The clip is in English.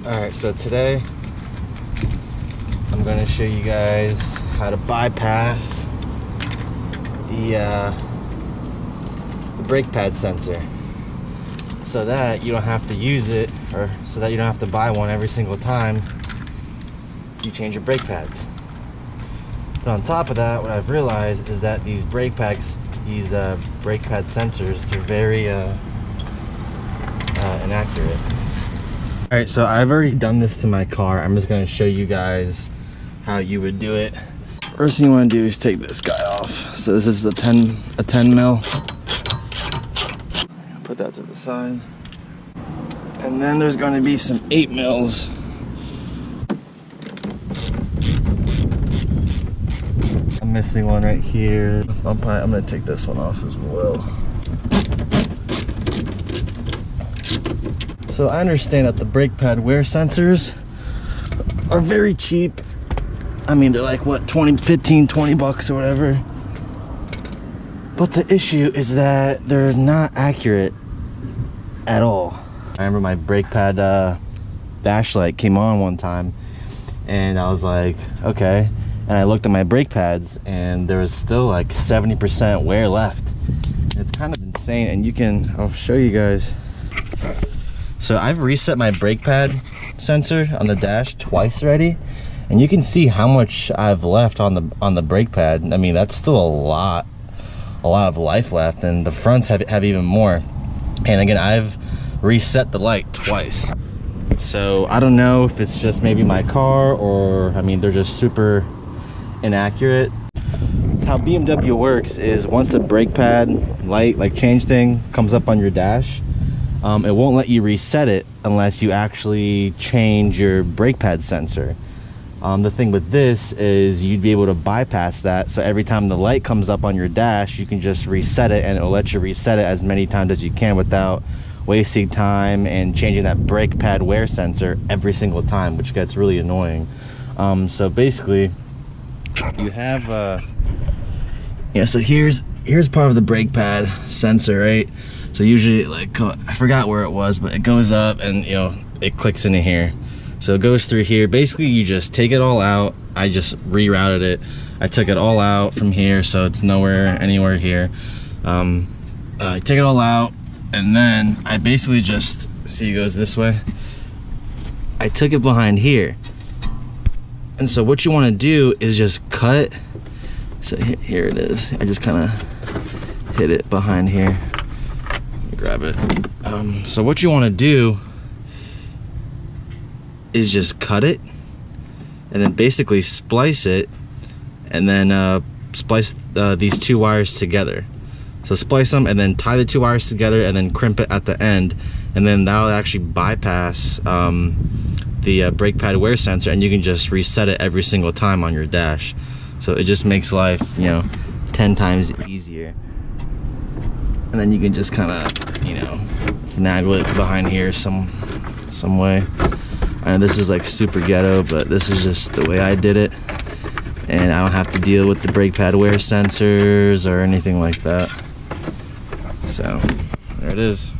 Alright, so today I'm going to show you guys how to bypass the brake pad sensor so that you don't have to use it, or so that you don't have to buy one every single time you change your brake pads. But on top of that, what I've realized is that these brake pad sensors, they're very inaccurate. Alright, so I've already done this to my car. I'm just going to show you guys how you would do it. First thing you want to do is take this guy off. So this is a 10 mil. Put that to the side. And then there's going to be some 8 mils. I'm missing one right here. I'm going to take this one off as well. So I understand that the brake pad wear sensors are very cheap. I mean, they're like, what, 15, 20 bucks or whatever. But the issue is that they're not accurate at all. I remember my brake pad dash light came on one time and I was like, okay. And I looked at my brake pads and there was still like 70% wear left. It's kind of insane, and I'll show you guys. So I've reset my brake pad sensor on the dash twice already, and you can see how much I've left on the brake pad. I mean, that's still a lot of life left, and the fronts have even more. And again, I've reset the light twice. So I don't know if it's just maybe my car, or I mean, they're just super inaccurate. It's how BMW works is once the brake pad light, like change thing, comes up on your dash, it won't let you reset it unless you actually change your brake pad sensor. The thing with this is you'd be able to bypass that, so every time the light comes up on your dash, you can just reset it, and it'll let you reset it as many times as you can without wasting time and changing that brake pad wear sensor every single time, which gets really annoying. So basically, you have so here's part of the brake pad sensor, right? So usually, like, I forgot where it was, but it goes up and, you know, it clicks into here. So it goes through here. Basically, you just take it all out. I just rerouted it. I took it all out from here, so it's anywhere here. I take it all out, and then I basically just, see, it goes this way. I took it behind here. And so what you want to do is just cut. So here it is. I just kind of hit it behind here. Grab it. So what you want to do is just cut it and then basically splice it, and then splice these two wires together. So splice them and then tie the two wires together and then crimp it at the end, and then that'll actually bypass the brake pad wear sensor, and you can just reset it every single time on your dash. So it just makes life, you know, 10 times easier. And then you can just kind of, you know, finagle it behind here some way. I know this is like super ghetto, but this is just the way I did it, and I don't have to deal with the brake pad wear sensors or anything like that. So there it is.